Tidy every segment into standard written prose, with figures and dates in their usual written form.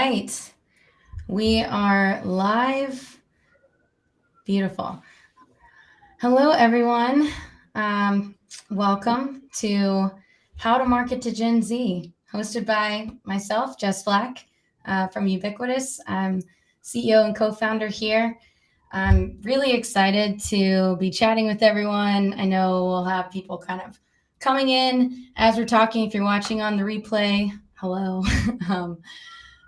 right. We are live. Beautiful. Hello, everyone. Welcome to How to Market to Gen Z, hosted by myself, Jess Flack, from Ubiquitous. I'm CEO and co-founder here. I'm really excited to be chatting with everyone. I know we'll have people kind of coming in as we're talking. If you're watching on the replay, hello. um,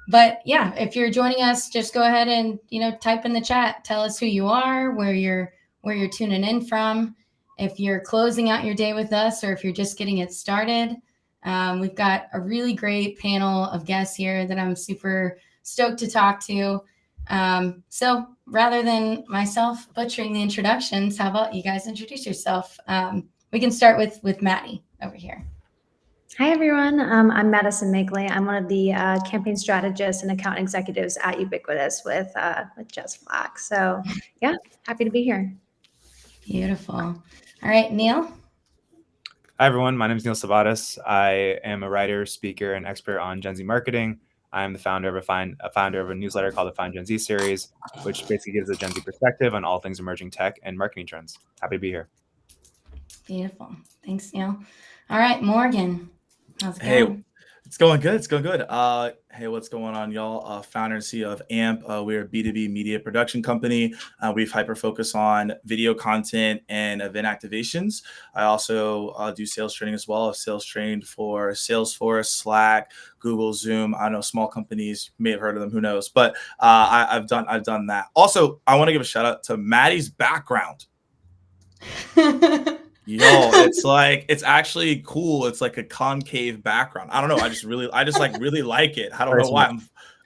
but yeah, if you're joining us, just go ahead and type in the chat. Tell us who you are, where you're tuning in from. If you're closing out your day with us, or if you're just getting it started, we've got a really great panel of guests here that I'm super stoked to talk to. So rather than myself butchering the introductions, how about you guys introduce yourself? We can start with Maddie over here. Hi, everyone. I'm Madison Makeley. I'm one of the campaign strategists and account executives at Ubiquitous with Jess Flack. So yeah, happy to be here. Beautiful. All right, Neal. Hi, everyone. My name is Neal Sivadas. I am a writer, speaker, and expert on Gen Z marketing. I am the founder of a newsletter called the Find Gen Z series, which basically gives a Gen Z perspective on all things emerging tech and marketing trends. Happy to be here. Beautiful. Thanks, Neal. All right, Morgan. How's it going? Hey, it's going good. It's going good. Hey, what's going on, y'all? Founder and CEO of AMP. We're a B2B media production company. We've hyper-focused on video content and event activations. I also do sales training as well. I've sales trained for Salesforce, Slack, Google, Zoom. I know small companies, you may have heard of them, who knows? But I've done that. Also, I want to give a shout out to Maddie's background. Yo, it's actually cool. It's like a concave background. I don't know. I just really like it. I don't know why.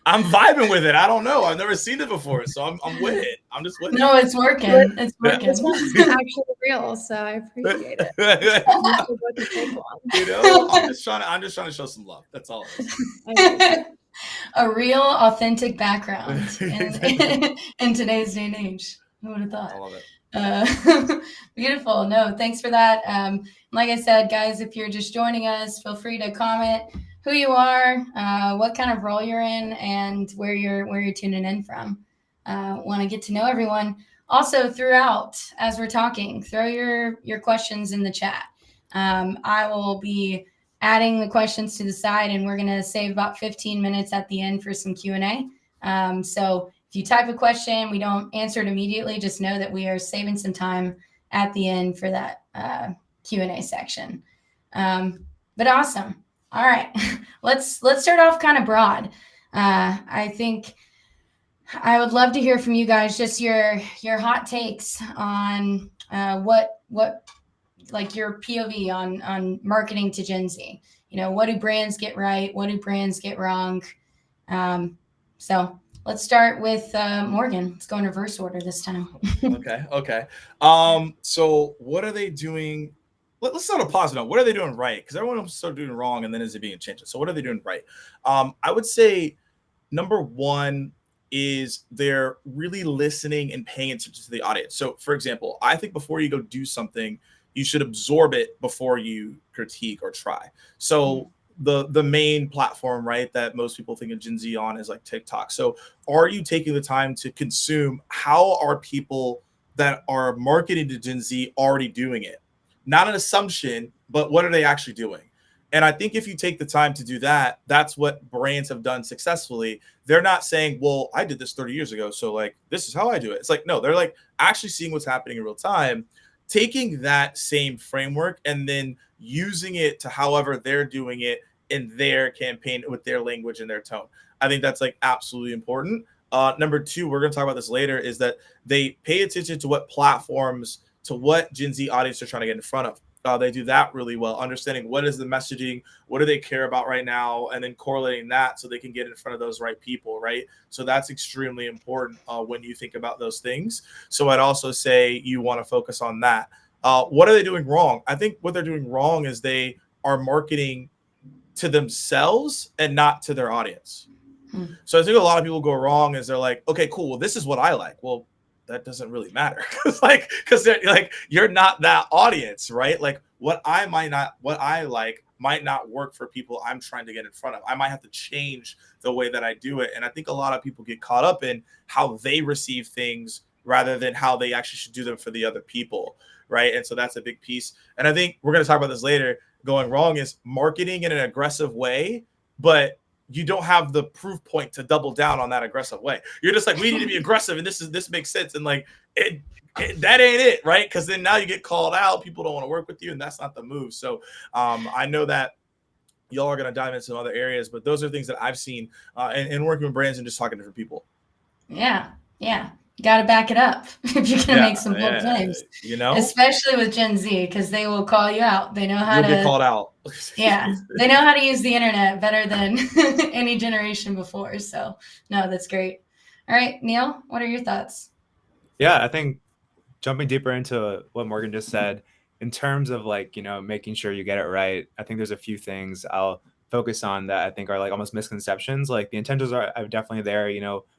I'm vibing with it. I don't know. I've never seen it before, so I'm with it. I'm just with it. No, it's working. It's working. This one's actually real, so I appreciate it. I'm just trying to show some love. That's all it is. A real, authentic background in today's day and age. Who would have thought? I love it. Beautiful. No, thanks for that. Like I said, guys, if you're just joining us, feel free to comment who you are, what kind of role you're in, and where you're tuning in from. Want to get to know everyone. Also, throughout as we're talking, throw your questions in the chat. I will be adding the questions to the side, and we're gonna save about 15 minutes at the end for some Q&A. So if you type a question, we don't answer it immediately. Just know that we are saving some time at the end for that Q&A section. But awesome. All right, let's start off kind of broad. I think I would love to hear from you guys, just your hot takes on what like your POV on marketing to Gen Z. What do brands get right? What do brands get wrong? So let's start with Morgan. Let's go in reverse order this time. Okay. So what are they doing? Let's start a positive note. What are they doing right? Because everyone else started doing wrong, and then is it being changed? So what are they doing right? I would say number one is they're really listening and paying attention to the audience. So, for example, I think before you go do something, you should absorb it before you critique or try. So the main platform, right, that most people think of Gen Z on is like TikTok. So are you taking the time to consume how are people that are marketing to Gen Z already doing it? Not an assumption, but what are they actually doing? And I think if you take the time to do that, that's what brands have done successfully. They're not saying, well, I did this 30 years ago, so like, this is how I do it. It's like, no, they're like actually seeing what's happening in real time, taking that same framework and then using it to however they're doing it in their campaign with their language and their tone. I think that's like absolutely important. Number two, we're going to talk about this later, is that they pay attention to what platforms, to what Gen Z audience they're trying to get in front of. They do that really well, understanding what is the messaging, what do they care about right now, and then correlating that so they can get in front of those right people, right? So that's extremely important when you think about those things. So I'd also say you want to focus on that. What are they doing wrong? I think what they're doing wrong is they are marketing to themselves and not to their audience. So I think a lot of people go wrong is they're like, okay, cool, well, this is what I like. Well, that doesn't really matter. Because they're like, you're not that audience, right? Like what I like might not work for people I'm trying to get in front of. I might have to change the way that I do it. And I think a lot of people get caught up in how they receive things rather than how they actually should do them for the other people, right? And so that's a big piece. And I think we're going to talk about this later. Going wrong is marketing in an aggressive way, but you don't have the proof point to double down on that aggressive way. You're just like, we need to be aggressive, and this makes sense. And like that ain't it, right? Because then now you get called out. People don't want to work with you, and that's not the move. So I know that y'all are going to dive into some other areas, but those are things that I've seen in working with brands and just talking to different people. Yeah. Got to back it up if you're going to make some bold claims, especially with Gen Z, because they will call you out. They know how to get called out. Yeah, they know how to use the internet better than any generation before. So no, that's great. All right, Neal, what are your thoughts? Yeah, I think jumping deeper into what Morgan just said, in terms of like, making sure you get it right, I think there's a few things I'll focus on that I think are like almost misconceptions. Like the intentions are definitely there.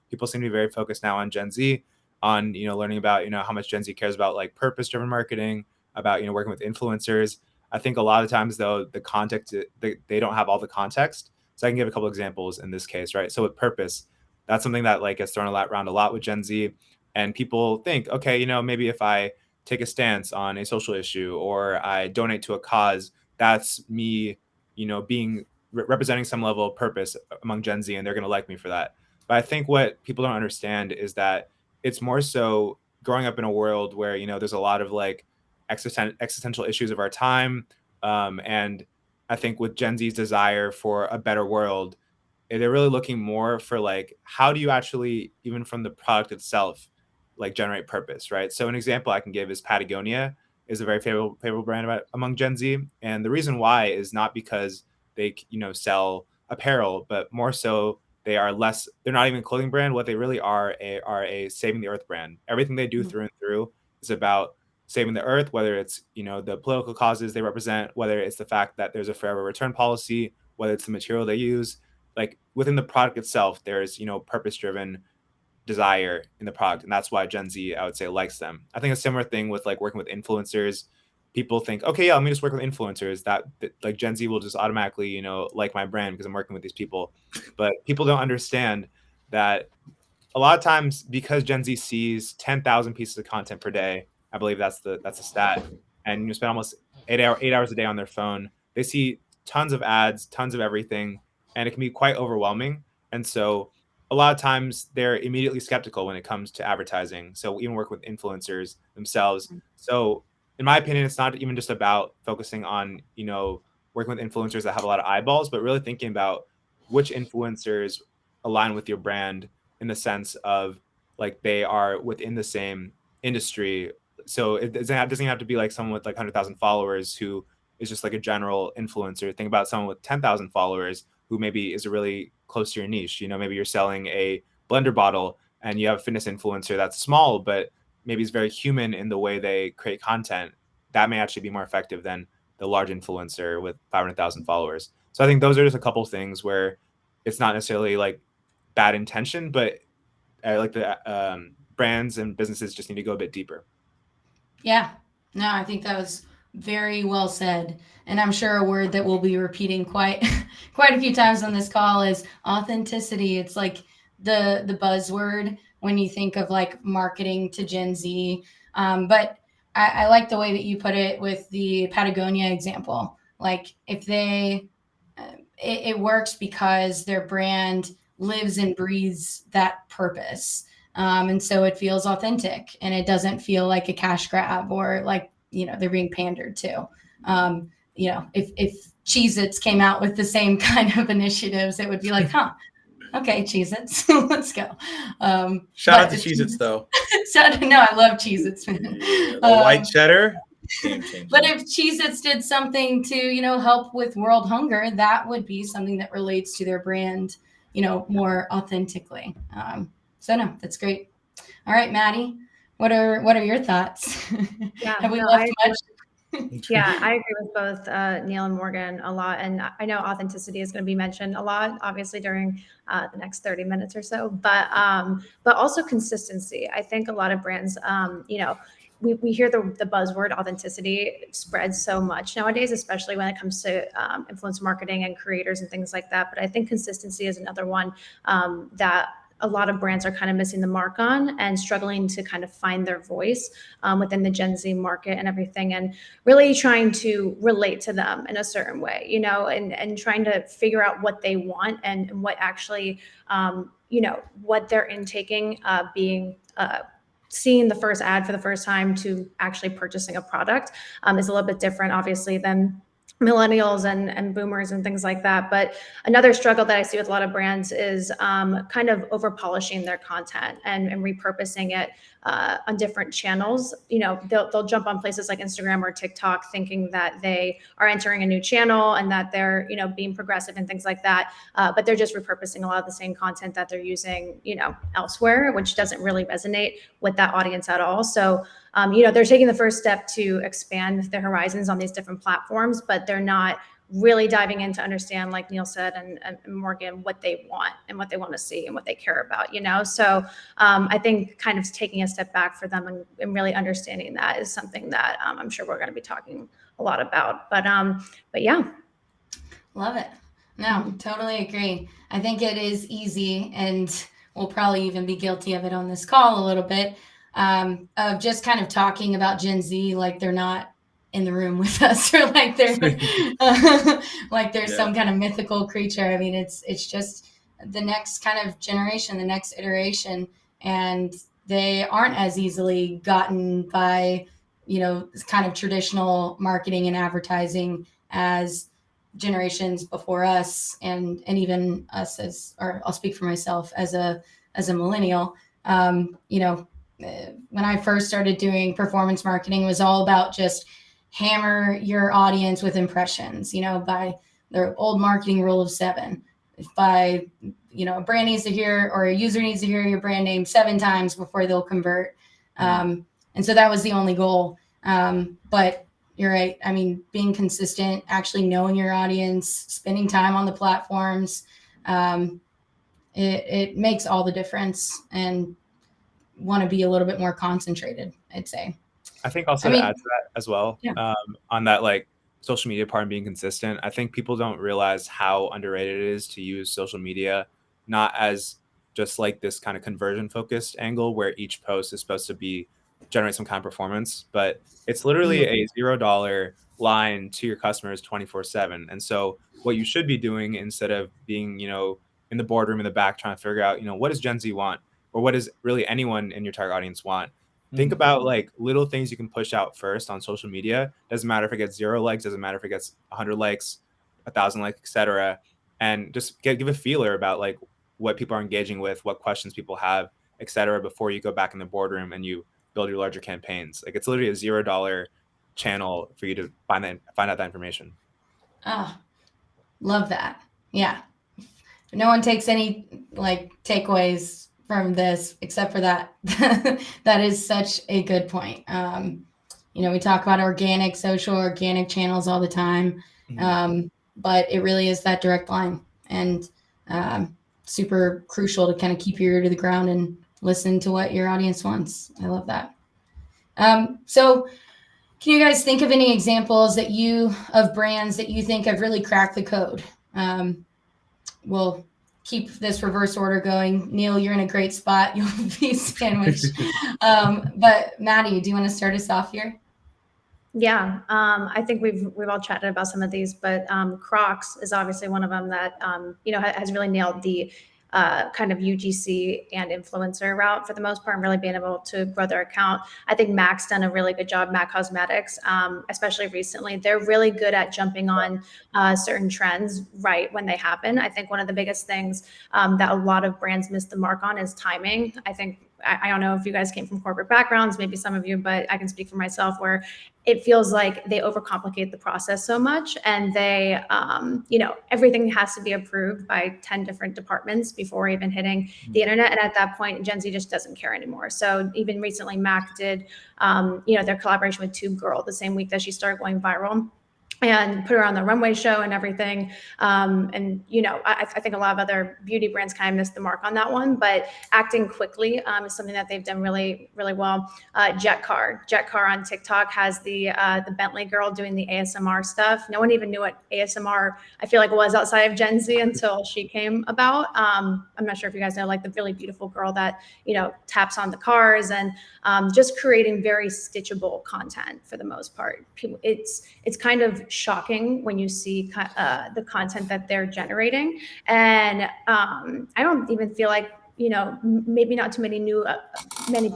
People seem to be very focused now on Gen Z, on, learning about, how much Gen Z cares about like purpose-driven marketing, about, working with influencers. I think a lot of times though, the context, they don't have all the context. So I can give a couple examples in this case, right? So with purpose, that's something that like gets thrown around a lot with Gen Z. And people think, okay, maybe if I take a stance on a social issue or I donate to a cause, that's me, being representing some level of purpose among Gen Z, and they're going to like me for that. But I think what people don't understand is that it's more so growing up in a world where, there's a lot of like existential issues of our time. And I think with Gen Z's desire for a better world, they're really looking more for like, how do you actually, even from the product itself, like generate purpose, right? So an example I can give is Patagonia is a very favorable brand among Gen Z. And the reason why is not because they, sell apparel, but more so they're not even a clothing brand. What they really are a saving the earth brand. Everything they do through and through is about saving the earth, whether it's, the political causes they represent, whether it's the fact that there's a forever return policy, whether it's the material they use. Like within the product itself, there's, purpose-driven desire in the product. And that's why Gen Z, I would say, likes them. I think a similar thing with like working with influencers. People think, okay, yeah, let me just work with influencers. That like Gen Z will just automatically, like my brand because I'm working with these people. But people don't understand that a lot of times, because Gen Z sees 10,000 pieces of content per day, I believe that's the stat, and you spend almost 8 hours a day on their phone. They see tons of ads, tons of everything, and it can be quite overwhelming. And so a lot of times they're immediately skeptical when it comes to advertising. So even work with influencers themselves. So in my opinion, it's not even just about focusing on, working with influencers that have a lot of eyeballs, but really thinking about which influencers align with your brand in the sense of like they are within the same industry. So it doesn't have to be like someone with like 100,000 followers who is just like a general influencer. Think about someone with 10,000 followers who maybe is really close to your niche. Maybe you're selling a blender bottle and you have a fitness influencer that's small, but maybe is very human in the way they create content. That may actually be more effective than the large influencer with 500,000 followers. So I think those are just a couple things where it's not necessarily like bad intention, but I like the brands and businesses just need to go a bit deeper. Yeah, no, I think that was very well said. And I'm sure a word that we'll be repeating quite a few times on this call is authenticity. It's like the buzzword when you think of like marketing to Gen Z. But I like the way that you put it with the Patagonia example. Like if it works because their brand lives and breathes that purpose. And so it feels authentic and it doesn't feel like a cash grab or like, they're being pandered to. If Cheez-Its came out with the same kind of initiatives, it would be like, okay, Cheez-Its, let's go. Shout out to Cheez-Its though. No, I love Cheez-Its. The white cheddar. But if Cheez-Its did something to, help with world hunger, that would be something that relates to their brand, more authentically. So no, that's great. All right, Maddie, what are your thoughts? Yeah, Have we left much? Yeah, I agree with both Neal and Morgan a lot. And I know authenticity is going to be mentioned a lot, obviously, during the next 30 minutes or so, but also consistency. I think a lot of brands, we hear the buzzword authenticity spreads so much nowadays, especially when it comes to influencer marketing and creators and things like that. But I think consistency is another one that a lot of brands are kind of missing the mark on and struggling to kind of find their voice within the Gen Z market and everything, and really trying to relate to them in a certain way, you know, and trying to figure out what they want and what actually, you know, what they're intaking, being seeing the first ad for the first time to actually purchasing a product is a little bit different, obviously, than millennials and boomers and things like that. But another struggle that I see with a lot of brands is kind of over polishing their content and repurposing it on different channels. You know, they'll jump on places like Instagram or TikTok thinking that they are entering a new channel and that they're, you know, being progressive and things like that. But they're just repurposing a lot of the same content that they're using, you know, elsewhere, which doesn't really resonate with that audience at all. So you know, they're taking the first step to expand their horizons on these different platforms, but they're not really diving in to understand, like Neal said, and Morgan, what they want and what they want to see and what they care about, you know? So I think kind of taking a step back for them and really understanding that is something that I'm sure we're going to be talking a lot about. But yeah. Love it. No, totally agree. I think it is easy, and we'll probably even be guilty of it on this call a little bit, of just kind of talking about Gen Z like they're not in the room with us, or like they're like there's some kind of mythical creature. I mean, it's just the next kind of generation, the next iteration, and they aren't as easily gotten by, you know, kind of traditional marketing and advertising as generations before us, and even us as, or I'll speak for myself as a millennial. You know, when I first started doing performance marketing, it was all about just hammer your audience with impressions, you know, by the old marketing rule of 7. If you know, a brand needs to hear, or a user needs to hear your brand name 7 times before they'll convert. And so that was the only goal. But you're right. I mean, being consistent, actually knowing your audience, spending time on the platforms, it makes all the difference, and want to be a little bit more concentrated, I'd say. I think also to add to that as well, on that like social media part and being consistent, I think people don't realize how underrated it is to use social media, not as just like this kind of conversion focused angle where each post is supposed to generate some kind of performance, but it's literally a $0 line to your customers 24/7. And so what you should be doing, instead of being, you know, in the boardroom in the back trying to figure out, you know, what does Gen Z want, or what does really anyone in your target audience want? Think about like little things you can push out first on social media. Doesn't matter if it gets 0 likes, doesn't matter if it gets 100 likes, 1,000 likes, etc. And just give a feeler about like what people are engaging with, what questions people have, etc. before you go back in the boardroom and you build your larger campaigns. Like it's literally a $0 channel for you to find out that information. Oh, love that. Yeah. No one takes any like takeaways from this except for that. That is such a good point. You know, we talk about organic channels all the time. But it really is that direct line, and super crucial to kind of keep your ear to the ground and listen to what your audience wants. I love that. So can you guys think of any examples of brands that you think have really cracked the code? We'll keep this reverse order going. Neal, you're in a great spot. You'll be sandwiched. But Maddie, do you want to start us off here? Yeah, I think we've all chatted about some of these, but Crocs is obviously one of them that you know, has really nailed the kind of UGC and influencer route for the most part, and really being able to grow their account. I think MAC's done a really good job, MAC Cosmetics, especially recently. They're really good at jumping on certain trends right when they happen. I think one of the biggest things that a lot of brands miss the mark on is timing. I don't know if you guys came from corporate backgrounds, maybe some of you, but I can speak for myself, where it feels like they overcomplicate the process so much, and they, you know, everything has to be approved by 10 different departments before even hitting the internet. And at that point, Gen Z just doesn't care anymore. So even recently, MAC did, you know, their collaboration with Tube Girl the same week that she started going viral. and put her on the runway show and everything. And, you know, I think a lot of other beauty brands kind of missed the mark on that one, but acting quickly is something that they've done really, really well. Jet Car on TikTok has the Bentley girl doing the ASMR stuff. No one even knew what ASMR, I feel like, was outside of Gen Z until she came about. I'm not sure if you guys know, like the really beautiful girl that, you know, taps on the cars, and just creating very stitchable content for the most part. It's kind of shocking when you see the content that they're generating. And I don't even feel like, you know, maybe not too many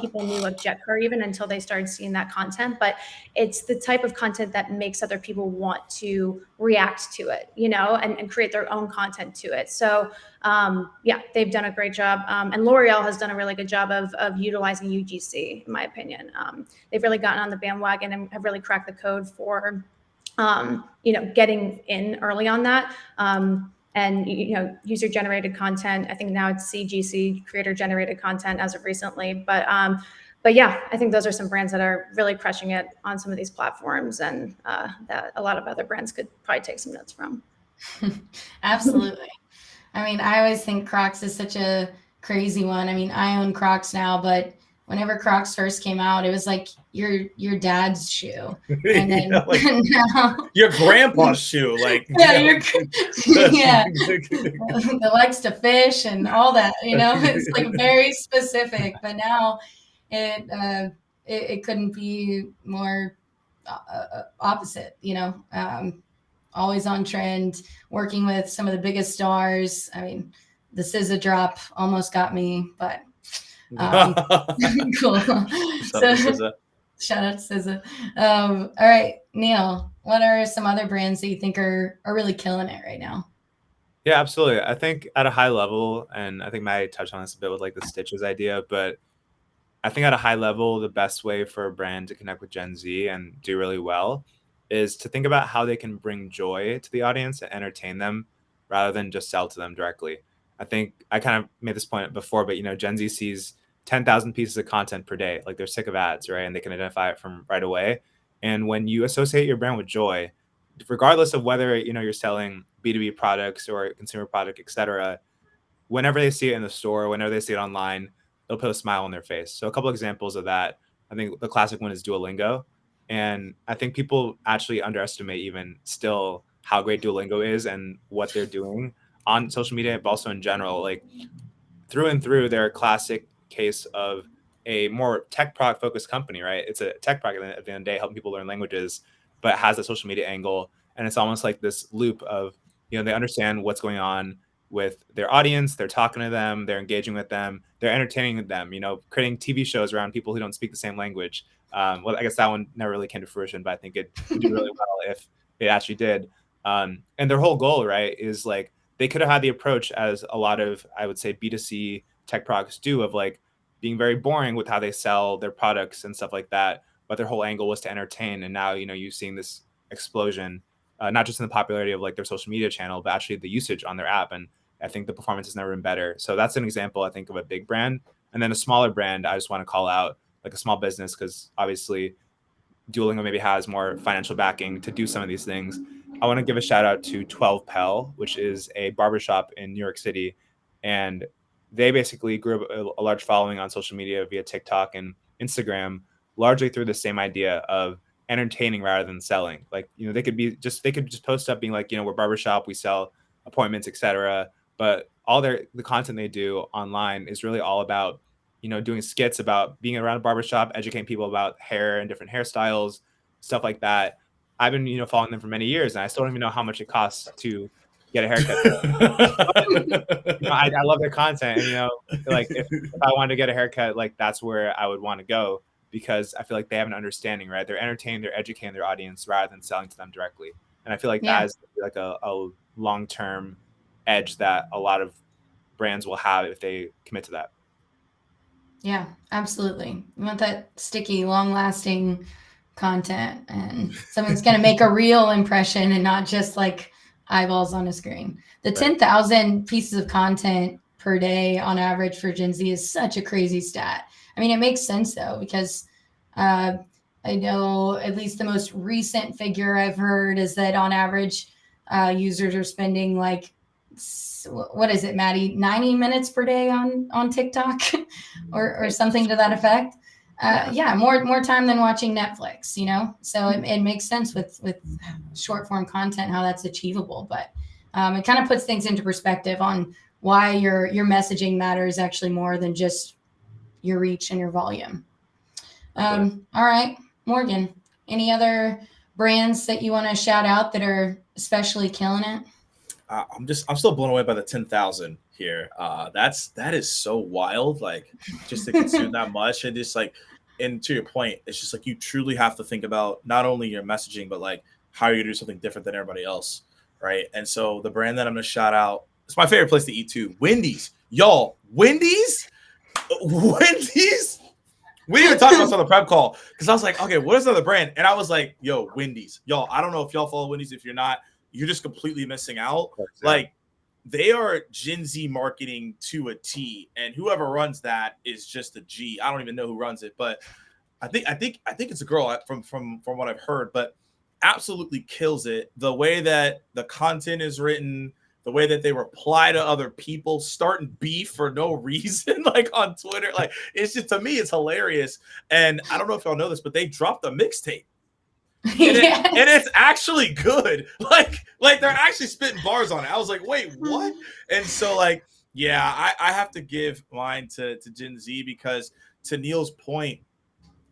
people knew of Jet Car even until they started seeing that content, but it's the type of content that makes other people want to react to it, you know, and create their own content to it. So yeah, they've done a great job. And L'Oreal has done a really good job of utilizing UGC, in my opinion. They've really gotten on the bandwagon and have really cracked the code for, you know, getting in early on that. And, you know, user-generated content. I think now it's CGC, creator-generated content, as of recently. But yeah, I think those are some brands that are really crushing it on some of these platforms, and that a lot of other brands could probably take some notes from. Absolutely. I mean, I always think Crocs is such a crazy one. I mean, I own Crocs now, but whenever Crocs first came out, it was like your dad's shoe, and then Yeah, like now, your grandpa's shoe, like yeah, that likes to fish and all that. You know, it's like very specific. But now it couldn't be more opposite. You know, always on trend, working with some of the biggest stars. I mean, the SZA drop almost got me, but. Cool. Shout out to SZA. All right, Neal, what are some other brands that you think are really killing it right now? Yeah, absolutely. I think at a high level, and I think Maddie touched on this a bit with like the stitches idea, but I think at a high level, the best way for a brand to connect with Gen Z and do really well is to think about how they can bring joy to the audience and entertain them rather than just sell to them directly. I think I kind of made this point before, but you know, Gen Z sees 10,000 pieces of content per day. Like they're sick of ads, right? And they can identify it from right away. And when you associate your brand with joy, regardless of whether, you know, you're selling B2B products or consumer product, et cetera, whenever they see it in the store, whenever they see it online, it'll put a smile on their face. So a couple examples of that. I think the classic one is Duolingo. And I think people actually underestimate even still how great Duolingo is and what they're doing on social media, but also in general. Like through and through, they're a classic case of a more tech product focused company, right? It's a tech product at the end of the day, helping people learn languages, but it has a social media angle. And it's almost like this loop of, you know, they understand what's going on with their audience, they're talking to them, they're engaging with them, they're entertaining them, you know, creating TV shows around people who don't speak the same language. Well, I guess that one never really came to fruition, but I think it would do really well if it actually did. And their whole goal, right, is like they could have had the approach as a lot of, I would say, B2C tech products do, of like being very boring with how they sell their products and stuff like that. But their whole angle was to entertain. And now, you know, you're seeing this explosion, not just in the popularity of like their social media channel, but actually the usage on their app. And I think the performance has never been better. So that's an example, I think, of a big brand. And then a smaller brand, I just want to call out like a small business, because obviously Duolingo maybe has more financial backing to do some of these things. I want to give a shout out to 12 Pel, which is a barbershop in New York City. And they basically grew a large following on social media via TikTok and Instagram, largely through the same idea of entertaining rather than selling. Like, you know, they could just post up being like, you know, we're barbershop, we sell appointments, etc. But all the content they do online is really all about, you know, doing skits about being around a barbershop, educating people about hair and different hairstyles, stuff like that. I've been, you know, following them for many years, and I still don't even know how much it costs to get a haircut. You know, I love their content, and you know, like if I wanted to get a haircut, like that's where I would want to go, because I feel like they have an understanding, right? They're entertaining, they're educating their audience rather than selling to them directly. And I feel like that is like a long-term edge that a lot of brands will have if they commit to that. Yeah, absolutely. You want that sticky, long-lasting content, and something's going to make a real impression and not just like eyeballs on a screen. The 10,000 pieces of content per day on average for Gen Z is such a crazy stat. I mean, it makes sense though, because I know at least the most recent figure I've heard is that on average, users are spending like, what is it, Maddie, 90 minutes per day on TikTok or something to that effect. Yeah, more time than watching Netflix, you know? So it makes sense with short form content, how that's achievable. But it kind of puts things into perspective on why your messaging matters actually more than just your reach and your volume. All right, Morgan, any other brands that you want to shout out that are especially killing it? I'm still blown away by the 10,000 here. That is so wild. Like, just to consume that much, and just like, and to your point, it's just like you truly have to think about not only your messaging, but like how you do something different than everybody else, right? And so the brand that I'm gonna shout out, it's my favorite place to eat too. Wendys, y'all. Wendys. We didn't even talk about this on the prep call because I was like, okay, what is another brand? And I was like, yo, Wendys. Y'all, I don't know if y'all follow Wendys. If you're not, you're just completely missing out. Like, they are Gen Z marketing to a T, and whoever runs that is just a G. I don't even know who runs it, but I think it's a girl from what I've heard, but absolutely kills it. The way that the content is written, the way that they reply to other people, starting beef for no reason, like on Twitter, like it's just, to me, it's hilarious. And I don't know if y'all know this, but they dropped a mixtape. And, yes. And it's actually good. Like they're actually spitting bars on it. I was like, wait, what? And so like, yeah, I have to give mine to Gen Z because to Neal's point,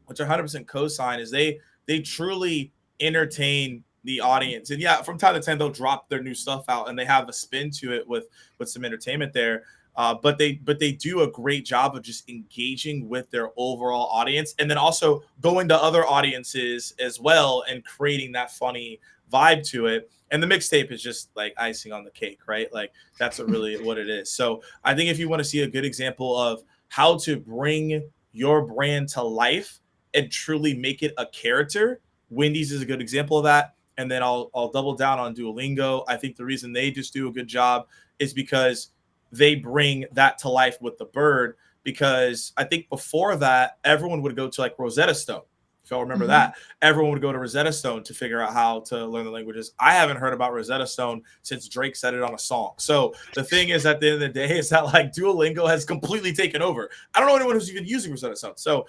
which I 100% co-sign, is they truly entertain the audience. And yeah, from time to time they'll drop their new stuff out and they have a spin to it with some entertainment there. But they do a great job of just engaging with their overall audience, and then also going to other audiences as well and creating that funny vibe to it. And the mixtape is just like icing on the cake, right? Like that's really what it is. So I think if you want to see a good example of how to bring your brand to life and truly make it a character, Wendys is a good example of that. And then I'll double down on Duolingo. I think the reason they just do a good job is because they bring that to life with the bird, because I think before that, everyone would go to like Rosetta Stone. If y'all remember that, everyone would go to Rosetta Stone to figure out how to learn the languages. I haven't heard about Rosetta Stone since Drake said it on a song. So the thing is, at the end of the day, is that like Duolingo has completely taken over. I don't know anyone who's even using Rosetta Stone. So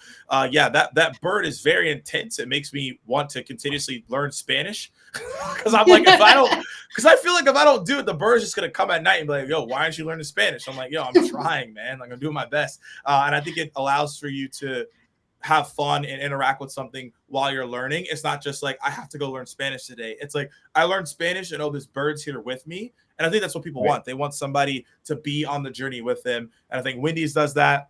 yeah, that bird is very intense. It makes me want to continuously learn Spanish because I'm like, because I feel like if I don't do it, the bird's just gonna come at night and be like, yo, why aren't you learning Spanish? I'm like, yo, I'm trying, man. Like, I'm doing my best. And I think it allows for you to have fun and interact with something while you're learning. It's not just like, I have to go learn Spanish today. It's like, I learned Spanish and this bird's here with me. And I think that's what people want. They want somebody to be on the journey with them. And I think Wendys does that,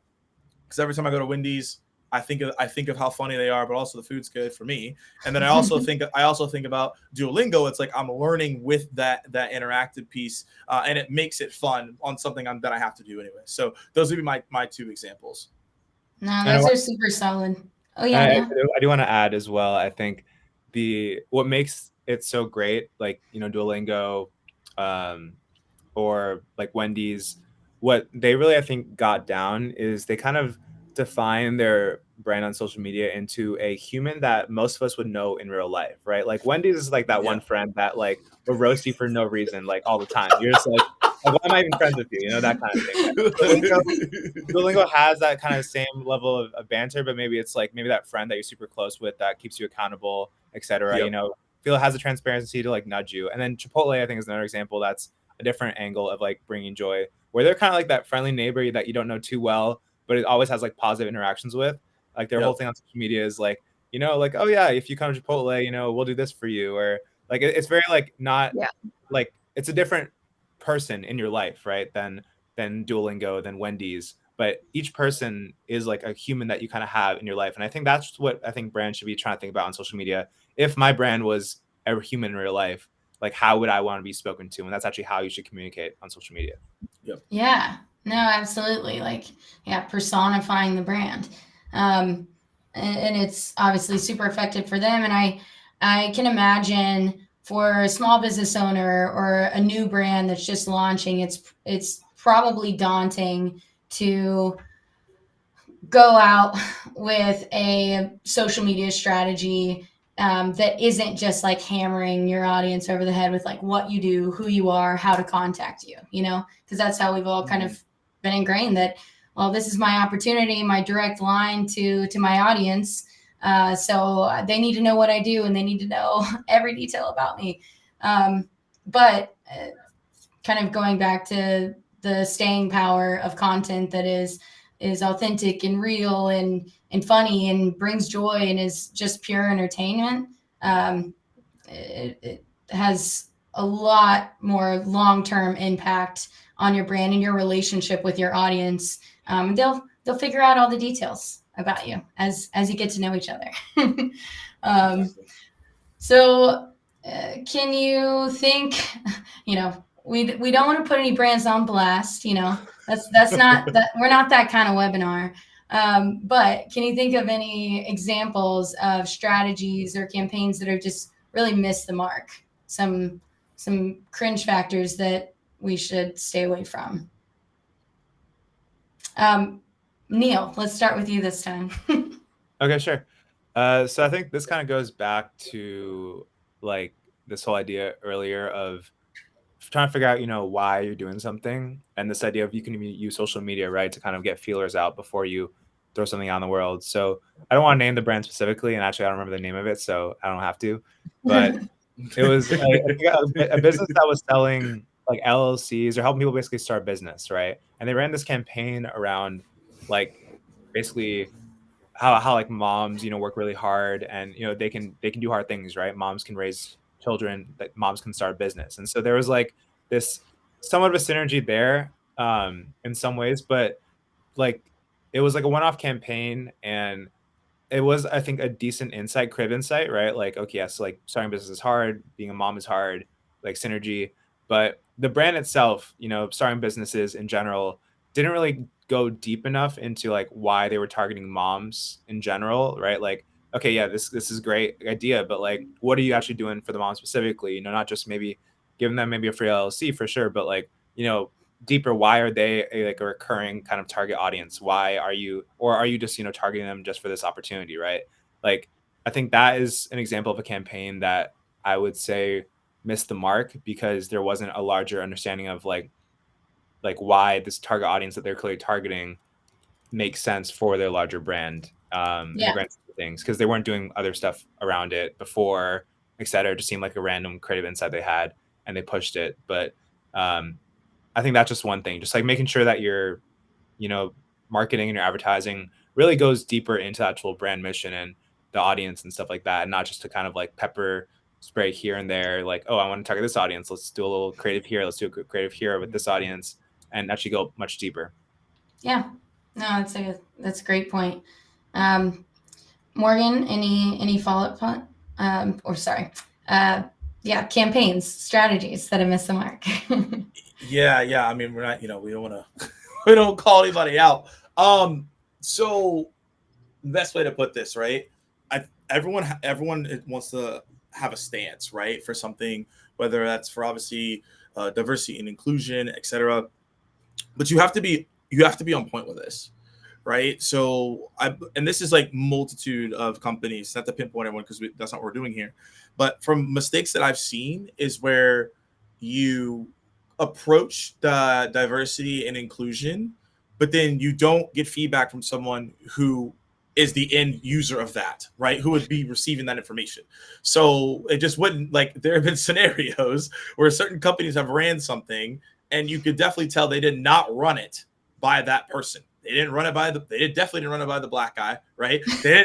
because every time I go to Wendys, I think of how funny they are, but also the food's good for me. And then I also think about Duolingo. It's like I'm learning with that interactive piece, and it makes it fun on something that I have to do anyway. So those would be my two examples. No, those are super solid. Oh yeah, I do want to add as well. I think what makes it so great, like, you know, Duolingo, or like Wendys, what they really, I think, got down is they kind of define their brand on social media into a human that most of us would know in real life, right? Like Wendys is like that one friend that like will roast you for no reason, like all the time. You're just like, why am I even friends with you? You know, that kind of thing. Duolingo has that kind of same level of banter, but maybe it's like maybe that friend that you're super close with that keeps you accountable, etc. Yep. You know, feel it has a transparency to like nudge you. And then Chipotle, I think, is another example that's a different angle of like bringing joy, where they're kind of like that friendly neighbor that you don't know too well, but it always has like positive interactions with. Like their whole thing on social media is like, you know, like, oh yeah, if you come to Chipotle, you know, we'll do this for you. Or like, it's very like not like, it's a different person in your life, right? Than Duolingo, than Wendys. But each person is like a human that you kind of have in your life. And I think that's what I think brands should be trying to think about on social media. If my brand was a human in real life, like how would I want to be spoken to? And that's actually how you should communicate on social media. Yep. Yeah, no, absolutely. Like, yeah, personifying the brand. And it's obviously super effective for them. And I can imagine for a small business owner or a new brand that's just launching, it's probably daunting to go out with a social media strategy that isn't just like hammering your audience over the head with like what you do, who you are, how to contact you, you know, because that's how we've all kind of been ingrained that, well, this is my opportunity, my direct line to my audience. So they need to know what I do and they need to know every detail about me. But kind of going back to the staying power of content that is authentic and real and funny and brings joy and is just pure entertainment. It has a lot more long-term impact on your brand and your relationship with your audience. They'll figure out all the details about you as you get to know each other. So can you think, you know, we don't want to put any brands on blast, you know, that's not that, we're not that kind of webinar. But can you think of any examples of strategies or campaigns that are just really missed the mark? Some cringe factors that we should stay away from. Neal, let's start with you this time. Okay, sure. So I think this kind of goes back to like this whole idea earlier of trying to figure out, you know, why you're doing something, and this idea of you can use social media, right, to kind of get feelers out before you throw something out in the world. So I don't want to name the brand specifically, and actually I don't remember the name of it, so I don't have to. But it was a business that was selling like LLCs or helping people basically start business, right? And they ran this campaign around like basically how like moms, you know, work really hard and, you know, they can do hard things, right? Moms can raise children, that moms can start a business. And so there was like this somewhat of a synergy there in some ways, but like it was like a one-off campaign, and it was, I think, a decent insight, crib insight, right? Like, okay, yes, like starting business is hard, being a mom is hard, like synergy. But the brand itself, you know, starting businesses in general didn't really go deep enough into like why they were targeting moms in general, right? Like, okay, yeah, this is a great idea, but like, what are you actually doing for the mom specifically? You know, not just maybe giving them maybe a free LLC for sure, but like, you know, deeper, why are they like a recurring kind of target audience? Why are you, or are you just, you know, targeting them just for this opportunity, right? Like, I think that is an example of a campaign that I would say missed the mark because there wasn't a larger understanding of like why this target audience that they're clearly targeting makes sense for their larger brand in the grand scheme of things, because they weren't doing other stuff around it before, et cetera. It just seemed like a random creative insight they had and they pushed it. But I think that's just one thing, just like making sure that your, you know, marketing and your advertising really goes deeper into actual brand mission and the audience and stuff like that, and not just to kind of like pepper spray here and there, like, oh, I want to target this audience, let's do a little creative here, let's do a creative here with this audience, and actually go much deeper. Yeah, no, that's a great point. Morgan, any follow-up campaigns, strategies that have missed the mark? Yeah. I mean, we're not, you know, we don't want to, we don't call anybody out. So the best way to put this, right? Everyone wants to have a stance, right, for something, whether that's for obviously diversity and inclusion, etc. But you have to be on point with this, right? So and this is like multitude of companies, not to pinpoint everyone because that's not what we're doing here. But from mistakes that I've seen is where you approach the diversity and inclusion, but then you don't get feedback from someone who is the end user of that, right? Who would be receiving that information. So it just wouldn't, like, there have been scenarios where certain companies have ran something and you could definitely tell they did not run it by that person. They definitely didn't run it by the black guy, right? They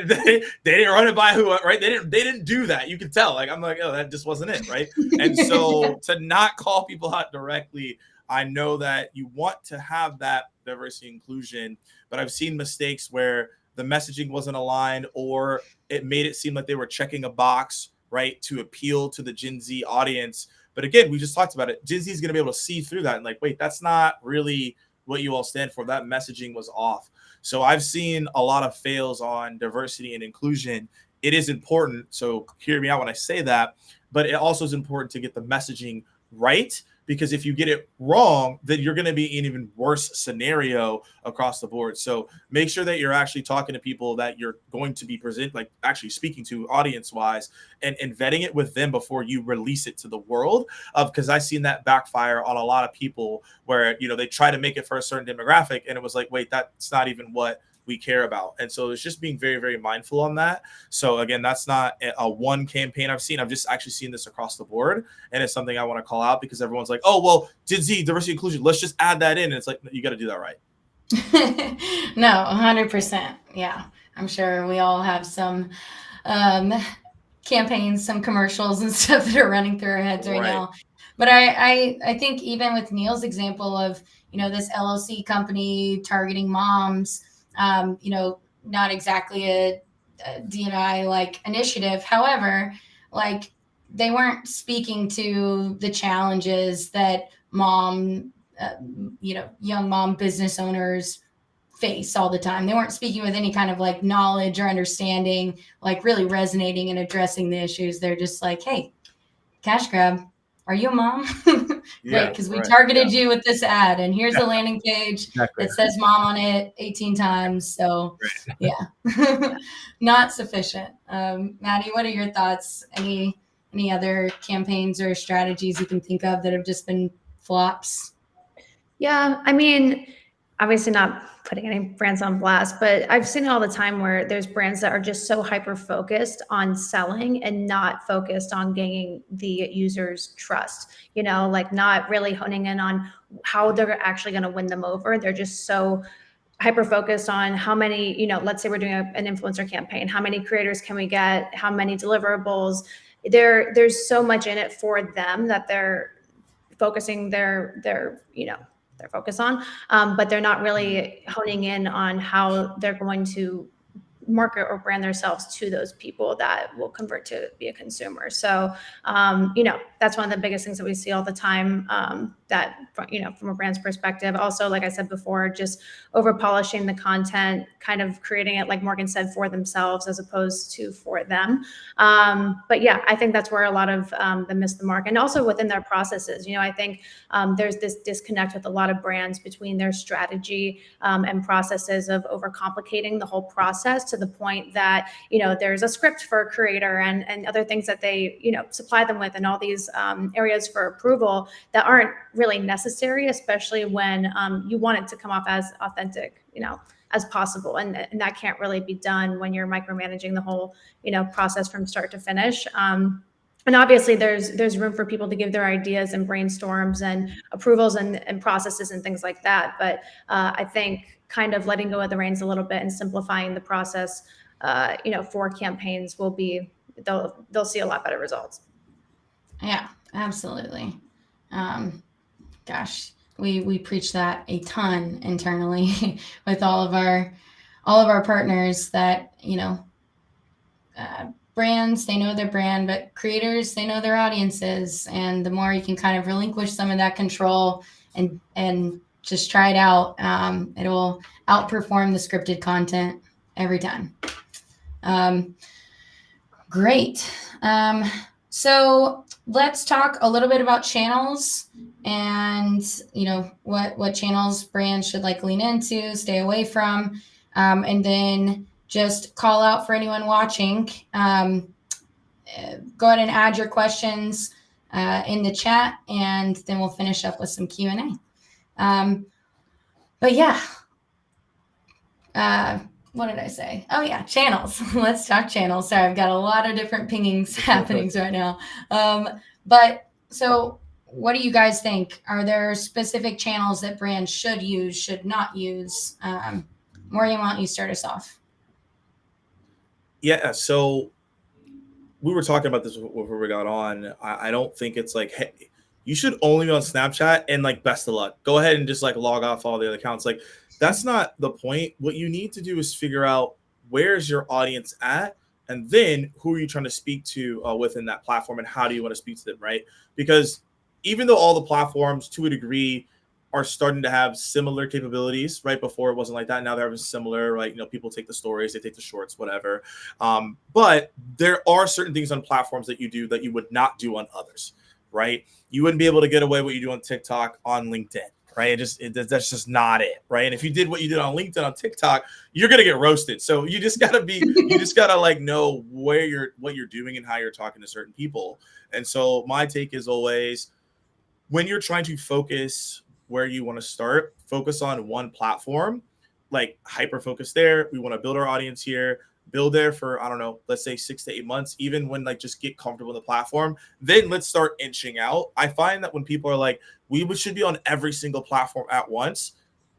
didn't run it by who, right? They didn't do that. You could tell. Like, I'm like, oh, that just wasn't it, right? And so to not call people out directly, I know that you want to have that diversity inclusion, but I've seen mistakes where the messaging wasn't aligned, or it made it seem like they were checking a box, right, to appeal to the Gen Z audience. But again, we just talked about it. Gen Z is going to be able to see through that and like, wait, that's not really what you all stand for. That messaging was off. So I've seen a lot of fails on diversity and inclusion. It is important. So hear me out when I say that, but it also is important to get the messaging right, because if you get it wrong, then you're going to be in an even worse scenario across the board. So make sure that you're actually talking to people that you're going to be actually speaking to audience wise, and vetting it with them before you release it to the world. Because I've seen that backfire on a lot of people where, they try to make it for a certain demographic and it was like, wait, that's not even what we care about. And so it's just being very, very mindful on that. So again, that's not a one campaign I've seen. I've just actually seen this across the board. And it's something I want to call out because everyone's like, oh, well, Gen Z, diversity, inclusion, let's just add that in. And it's like, you got to do that right. No, 100%. Yeah. I'm sure we all have some campaigns, some commercials and stuff that are running through our heads right now. But I think even with Neal's example of, this LLC company targeting moms, not exactly a D&I like initiative. However, like they weren't speaking to the challenges that young mom business owners face all the time. They weren't speaking with any kind of like knowledge or understanding, like really resonating and addressing the issues. They're just like, hey, cash grab. Are you a mom? Great, because we targeted you with this ad, and here's a landing page that says mom on it 18 times. So, yeah, not sufficient. Maddie, what are your thoughts? Any other campaigns or strategies you can think of that have just been flops? Yeah, I mean, obviously not putting any brands on blast, but I've seen it all the time where there's brands that are just so hyper focused on selling and not focused on gaining the user's trust, like not really honing in on how they're actually going to win them over. They're just so hyper focused on how many, let's say we're doing an influencer campaign, how many creators can we get, how many deliverables. There's so much in it for them that they're focusing their focus on, but they're not really honing in on how they're going to market or brand themselves to those people that will convert to be a consumer. So, that's one of the biggest things that we see all the time, that, from a brand's perspective. Also, like I said before, just over polishing the content, kind of creating it, like Morgan said, for themselves as opposed to for them. But yeah, I think that's where a lot of them miss the mark. And also within their processes, I think there's this disconnect with a lot of brands between their strategy and processes of overcomplicating the whole process to the point that, there's a script for a creator and other things that they, supply them with, and all these areas for approval that aren't really necessary, especially when you want it to come off as authentic, as possible. And that can't really be done when you're micromanaging the whole, process from start to finish. And obviously there's room for people to give their ideas and brainstorms and approvals and processes and things like that. But I think kind of letting go of the reins a little bit and simplifying the process, for campaigns they'll see a lot better results. Yeah, absolutely. Gosh, we preach that a ton internally with all of our partners that, brands, they know their brand, but creators, they know their audiences. And the more you can kind of relinquish some of that control and just try it out, it will outperform the scripted content every time. Great. So let's talk a little bit about channels and, what channels brands should like lean into, stay away from, and then just call out for anyone watching. Go ahead and add your questions in the chat, and then we'll finish up with some Q&A. But yeah, what did I say? Oh yeah, channels. Let's talk channels. Sorry, I've got a lot of different pingings happenings right now. But so what do you guys think? Are there specific channels that brands should use, should not use? Morgan, why don't you start us off? Yeah, so we were talking about this before we got on. I don't think it's like, hey, you should only be on Snapchat and like best of luck. Go ahead and just like log off all the other accounts. Like that's not the point. What you need to do is figure out where's your audience at, and then who are you trying to speak to within that platform, and how do you want to speak to them, right? Because even though all the platforms to a degree are starting to have similar capabilities, right? Before it wasn't like that. Now they're having similar, right? People take the stories, they take the shorts, whatever. But there are certain things on platforms that you do that you would not do on others, right? You wouldn't be able to get away what you do on TikTok on LinkedIn, right? That's just not it, right? And if you did what you did on LinkedIn on TikTok, you're gonna get roasted. So you just gotta like know what you're doing and how you're talking to certain people. And so my take is always, when you're trying to focus where you want to start, focus on one platform, like hyper focus there. We want to build our audience here, build there for, I don't know, let's say 6 to 8 months, even when like just get comfortable in the platform. Then let's start inching out. I find that when people are like, we should be on every single platform at once,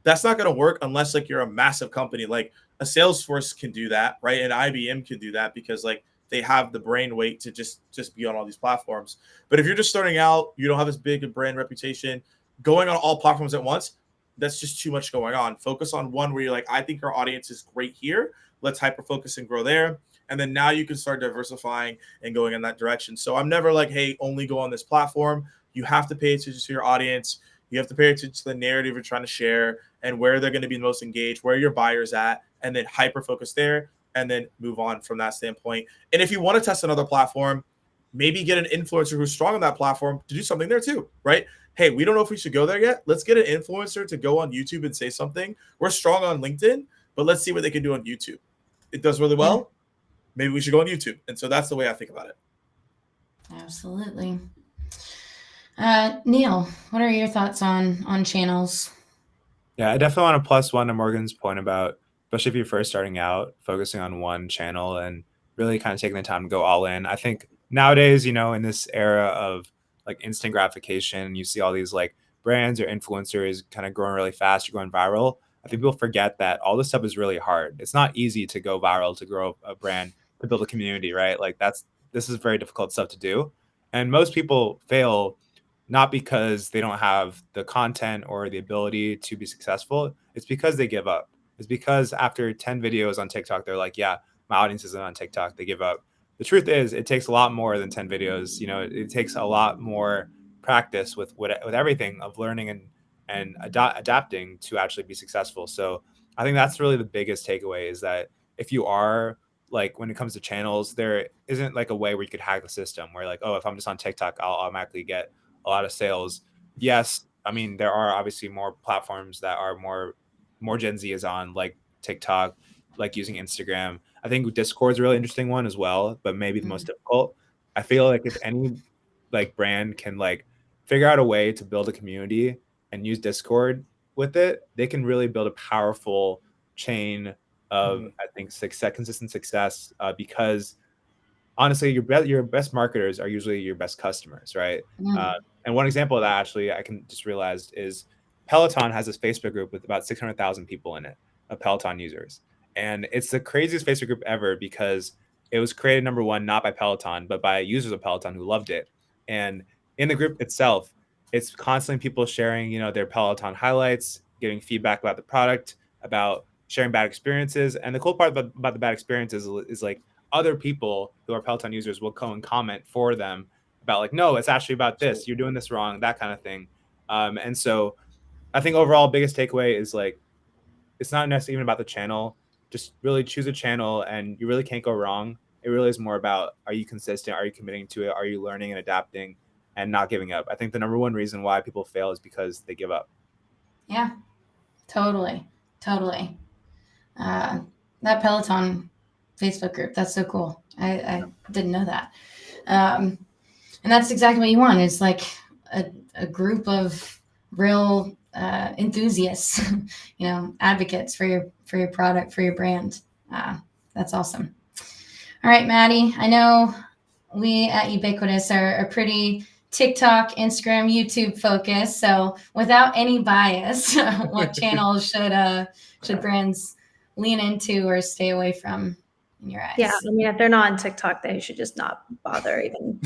that's not going to work unless like you're a massive company. Like a Salesforce can do that, right? And IBM can do that because like they have the brain weight to just be on all these platforms. But if you're just starting out, you don't have as big a brand reputation, going on all platforms at once, that's just too much going on. Focus on one where you're like, I think our audience is great here. Let's hyper focus and grow there. And then now you can start diversifying and going in that direction. So I'm never like, hey, only go on this platform. You have to pay attention to your audience. You have to pay attention to the narrative you're trying to share and where they're going to be most engaged, where your buyer's at, and then hyper focus there and then move on from that standpoint. And if you want to test another platform, maybe get an influencer who's strong on that platform to do something there too, right? Hey, we don't know if we should go there yet. Let's get an influencer to go on YouTube and say something. We're strong on LinkedIn, but let's see what they can do on YouTube. It does really well. Maybe we should go on YouTube. And so that's the way I think about it. Absolutely. Neal, what are your thoughts on channels? Yeah, I definitely want to plus one to Morgan's point about, especially if you're first starting out, focusing on one channel and really kind of taking the time to go all in. I think nowadays, in this era of like instant gratification, you see all these like brands or influencers kind of growing really fast, you're going viral. I think people forget that all this stuff is really hard. It's not easy to go viral, to grow a brand, to build a community, right? Like this is very difficult stuff to do. And most people fail not because they don't have the content or the ability to be successful. It's because they give up. It's because after 10 videos on TikTok, they're like, yeah, my audience isn't on TikTok. They give up. The truth is, it takes a lot more than 10 videos. It takes a lot more practice with everything of learning and adapting to actually be successful. So I think that's really the biggest takeaway, is that if you are like, when it comes to channels, there isn't like a way where you could hack the system where like, oh, if I'm just on TikTok, I'll automatically get a lot of sales. Yes, I mean, there are obviously more platforms that are more Gen Z is on, like TikTok, like using Instagram. I think Discord's a really interesting one as well, but maybe the most difficult. I feel like if any like brand can like figure out a way to build a community and use Discord with it, they can really build a powerful chain of I think consistent success, because honestly, your best marketers are usually your best customers, right? And one example of that, actually, I can just realized, is Peloton has this Facebook group with about 600,000 people in it, of Peloton users. And it's the craziest Facebook group ever because it was created, number one, not by Peloton, but by users of Peloton who loved it. And in the group itself, it's constantly people sharing, their Peloton highlights, giving feedback about the product, about sharing bad experiences. And the cool part about the bad experiences is like other people who are Peloton users will go and comment for them about like, no, it's actually about this. You're doing this wrong, that kind of thing. And so I think overall biggest takeaway is like, it's not necessarily even about the channel. Just really choose a channel and you really can't go wrong. It really is more about, are you consistent? Are you committing to it? Are you learning and adapting and not giving up? I think the number one reason why people fail is because they give up. Yeah, totally. That Peloton Facebook group, that's so cool. I didn't know that. And that's exactly what you want. It's like a group of real enthusiasts, advocates for your product, for your brand. That's awesome. All right, Maddie, I know we at Ubiquitous are pretty TikTok, Instagram, YouTube focused. So without any bias, what channels should brands lean into or stay away from in your eyes? Yeah, I mean, if they're not on TikTok, they should just not bother even.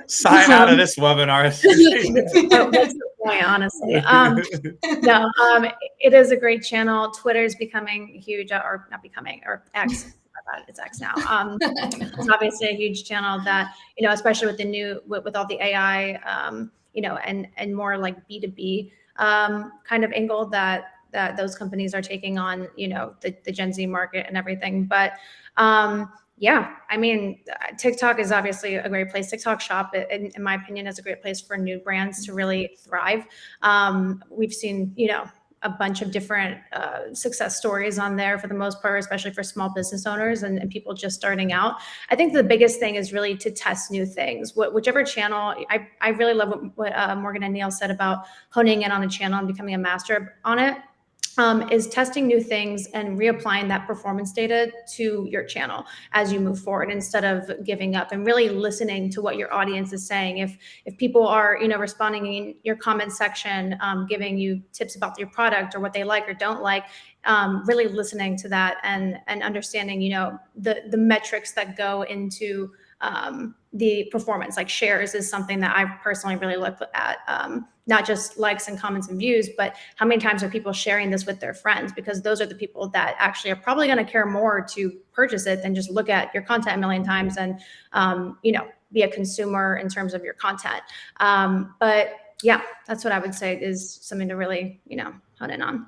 Sign out of this webinar. What's the point, honestly? No, it is a great channel. Twitter is becoming huge, or not becoming, or X. It's X now. It's obviously a huge channel that, especially with all the AI, and more like B2B kind of angle that those companies are taking on, the Gen Z market and everything. But Yeah, I mean, TikTok is obviously a great place. TikTok Shop, in my opinion, is a great place for new brands to really thrive. We've seen, a bunch of different success stories on there for the most part, especially for small business owners and people just starting out. I think the biggest thing is really to test new things. Whichever channel, I really love what Morgan and Neal said about honing in on a channel and becoming a master on it. Is testing new things and reapplying that performance data to your channel as you move forward instead of giving up, and really listening to what your audience is saying. If people are, responding in your comment section, giving you tips about your product or what they like or don't like, really listening to that and understanding, the metrics that go into the performance. Like shares is something that I personally really look at, not just likes and comments and views, but how many times are people sharing this with their friends? Because those are the people that actually are probably going to care more to purchase it than just look at your content a million times and, be a consumer in terms of your content. But yeah, that's what I would say is something to really, hone in on.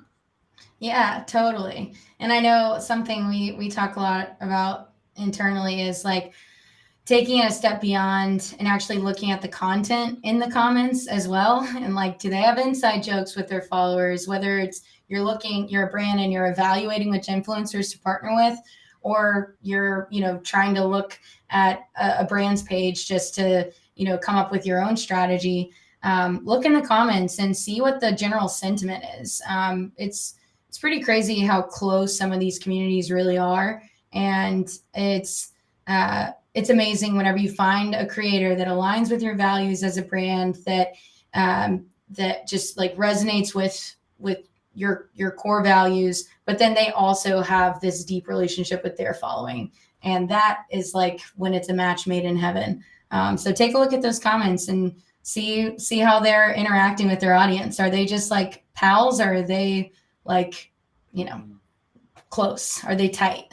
Yeah, totally. And I know something we talk a lot about internally is like taking it a step beyond and actually looking at the content in the comments as well. And like, do they have inside jokes with their followers? Whether it's you're a brand and you're evaluating which influencers to partner with, or you're, trying to look at a brand's page just to, come up with your own strategy. Look in the comments and see what the general sentiment is. It's pretty crazy how close some of these communities really are. And it's amazing whenever you find a creator that aligns with your values as a brand, that just like resonates with your core values, but then they also have this deep relationship with their following. And that is like when it's a match made in heaven. So take a look at those comments and see how they're interacting with their audience. Are they just like pals, or are they like, close? Are they tight?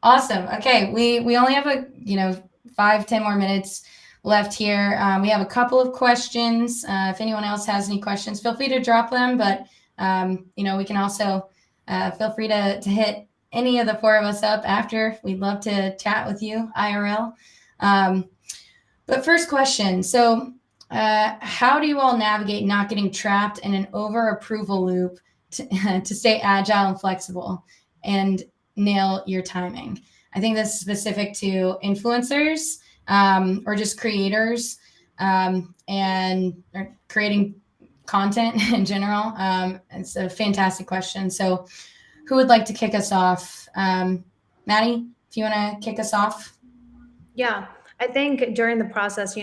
Awesome. Okay. We only have 5-10 more minutes left here. We have a couple of questions. If anyone else has any questions, feel free to drop them, but we can also feel free to hit any of the four of us up after. We'd love to chat with you IRL. But first question. So how do you all navigate not getting trapped in an over approval loop to stay agile and flexible and nail your timing? I think that's specific to influencers or just creators and creating content in general. It's a fantastic question. So who would like to kick us off? Maddie, if you want to kick us off. Yeah, I think during the process,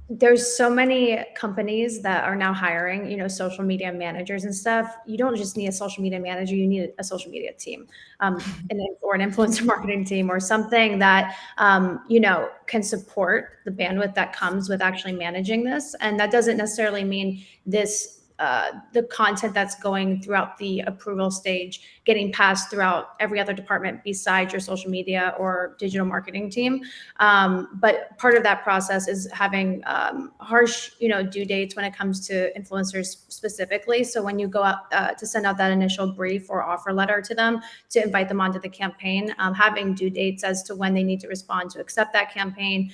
there's so many companies that are now hiring, social media managers and stuff. You don't just need a social media manager, you need a social media team, or an influencer marketing team, or something that, can support the bandwidth that comes with actually managing this. And that doesn't necessarily mean the content that's going throughout the approval stage getting passed throughout every other department besides your social media or digital marketing team. But part of that process is having harsh, due dates when it comes to influencers specifically. So when you go out to send out that initial brief or offer letter to them to invite them onto the campaign, having due dates as to when they need to respond to accept that campaign,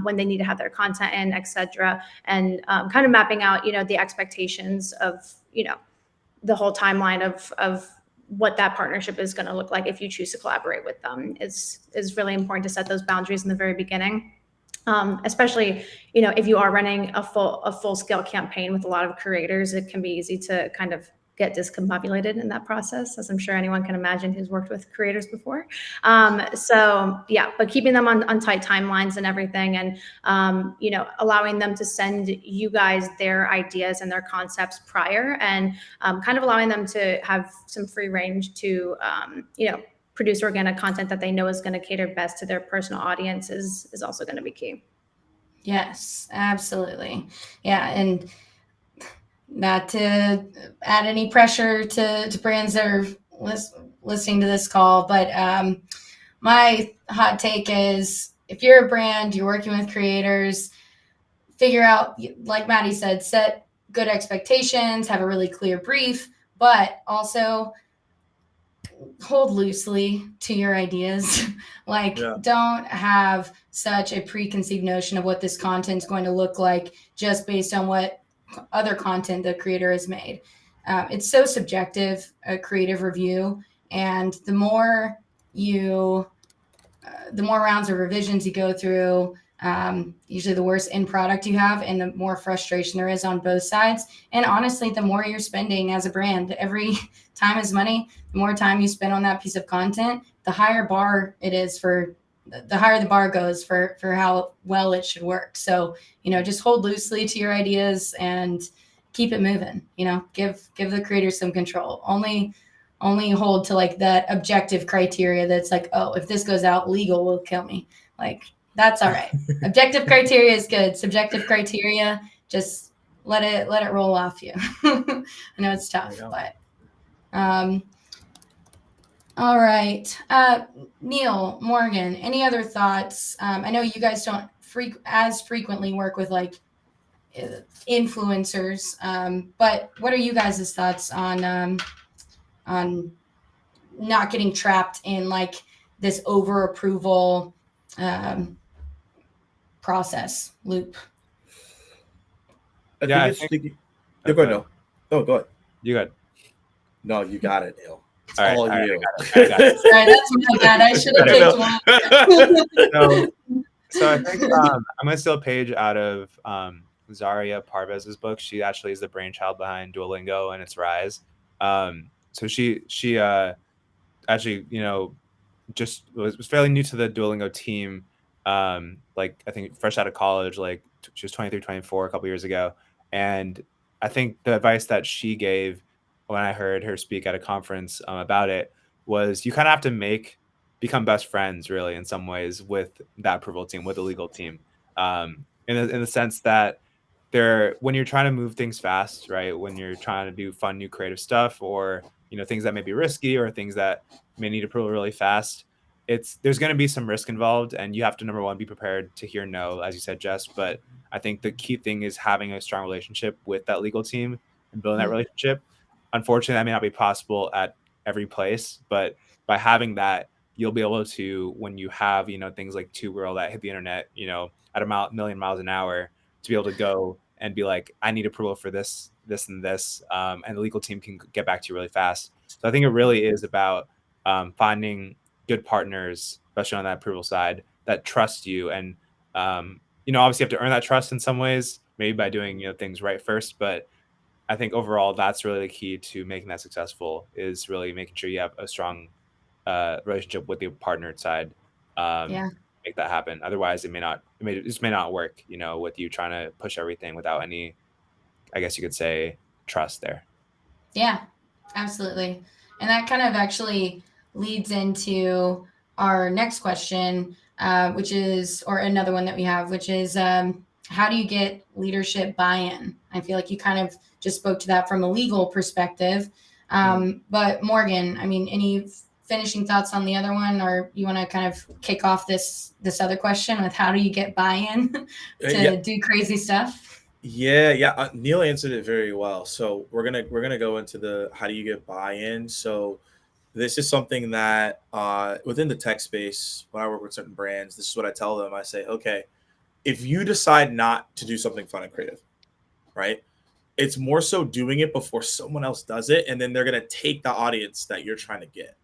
when they need to have their content in, etc., and kind of mapping out, the expectations of, the whole timeline of what that partnership is going to look like if you choose to collaborate with them is really important to set those boundaries in the very beginning. Especially, if you are running a full scale campaign with a lot of creators, it can be easy to kind of get discombobulated in that process, as I'm sure anyone can imagine who's worked with creators before. So yeah, but keeping them on tight timelines and everything, and allowing them to send you guys their ideas and their concepts prior, and kind of allowing them to have some free range to produce organic content that they know is going to cater best to their personal audience is also going to be key. Yes, absolutely. Yeah. And not to add any pressure to brands that are listening to this call, but my hot take is, if you're a brand, you're working with creators, figure out, like Maddie said, set good expectations, have a really clear brief, but also hold loosely to your ideas. Like, don't have such a preconceived notion of what this content's going to look like just based on what other content the creator has made. It's so subjective, a creative review, and the more rounds of revisions you go through, usually the worse end product you have, and the more frustration there is on both sides. And honestly, the more you're spending as a brand, every time is money. The more time you spend on that piece of content, the higher bar it is the higher the bar goes for how well it should work. So, just hold loosely to your ideas and keep it moving. Give the creators some control. Only hold to like that objective criteria that's like, oh, if this goes out, legal will kill me. Like, that's all right. Objective criteria is good. Subjective criteria, just let it roll off you. I know it's tough, but all right. Neal, Morgan, any other thoughts? I know you guys don't as frequently work with like influencers, but what are you guys' thoughts on not getting trapped in like this over approval process loop? Go ahead. No, go ahead. You got. No, you got it, Neal. It's all all right, you. I got it. Sorry, that's my bad. I should have picked one. So I think I'm going to steal a page out of Zaria Parvez's book. She actually is the brainchild behind Duolingo and its rise. So she actually, just was fairly new to the Duolingo team. Like, I think fresh out of college, like she was 23, 24 a couple years ago. And I think the advice that she gave when I heard her speak at a conference about it was you kind of have to become best friends, really, in some ways, with that approval team, with the legal team, in the sense that when you're trying to move things fast, right? When you're trying to do fun, new creative stuff, or things that may be risky, or things that may need approval really fast, there's going to be some risk involved, and you have to, number one, be prepared to hear no, as you said, Jess. But I think the key thing is having a strong relationship with that legal team and building that relationship. Unfortunately, that may not be possible at every place, but by having that, you'll be able to, when you have, things like Two-Girl that hit the internet, at a million miles an hour, to be able to go and be like, I need approval for this, this, and this. And the legal team can get back to you really fast. So I think it really is about finding good partners, especially on that approval side, that trust you. And, obviously you have to earn that trust in some ways, maybe by doing, things right first. But I think overall, that's really the key to making that successful, is really making sure you have a strong relationship with the partner side. Make that happen. Otherwise, it just may not work, with you trying to push everything without any, I guess you could say, trust there. Yeah, absolutely. And that kind of actually leads into our next question, which is, or another one that we have, which is, how do you get leadership buy-in? I feel like you kind of just spoke to that from a legal perspective. But Morgan, any finishing thoughts on the other one, or you want to kind of kick off this other question with how do you get buy-in to do crazy stuff? Yeah. Neal answered it very well. So we're gonna go into the how do you get buy-in. So this is something that within the tech space, when I work with certain brands, this is what I tell them. I say, okay, if you decide not to do something fun and creative, right? It's more so doing it before someone else does it, and then they're gonna take the audience that you're trying to get.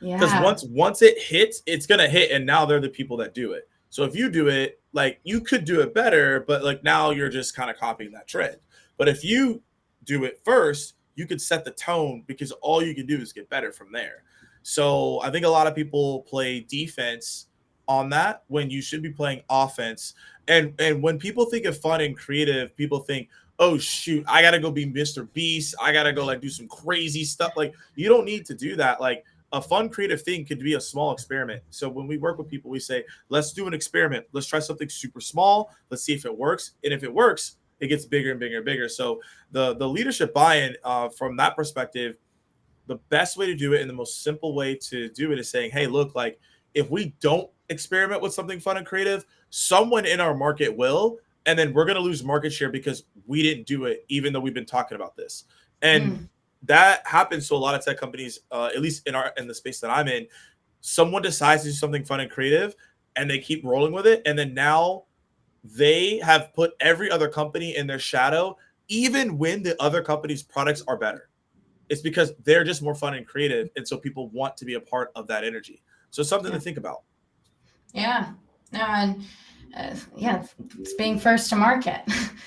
Because once it hits, it's gonna hit, and now they're the people that do it. So if you do it, like, you could do it better, but like now you're just kind of copying that trend. But if you do it first, you could set the tone, because all you can do is get better from there. So I think a lot of people play defense on that when you should be playing offense. And when people think of fun and creative, people think, oh shoot, I gotta go be Mr. Beast. I gotta go like do some crazy stuff. Like, you don't need to do that. Like, a fun creative thing could be a small experiment. So when we work with people, we say, let's do an experiment. Let's try something super small. Let's see if it works. And if it works, it gets bigger and bigger and bigger. So the leadership buy-in from that perspective, the best way to do it and the most simple way to do it is saying, hey, look, like, if we don't experiment with something fun and creative, someone in our market will, and then we're going to lose market share because we didn't do it, even though we've been talking about this. And that happens to a lot of tech companies, at least in the space that I'm in. Someone decides to do something fun and creative, and they keep rolling with it, and then now they have put every other company in their shadow, even when the other company's products are better. It's because they're just more fun and creative, and so people want to be a part of that energy. So it's something to think about. Yeah. No, and it's being first to market.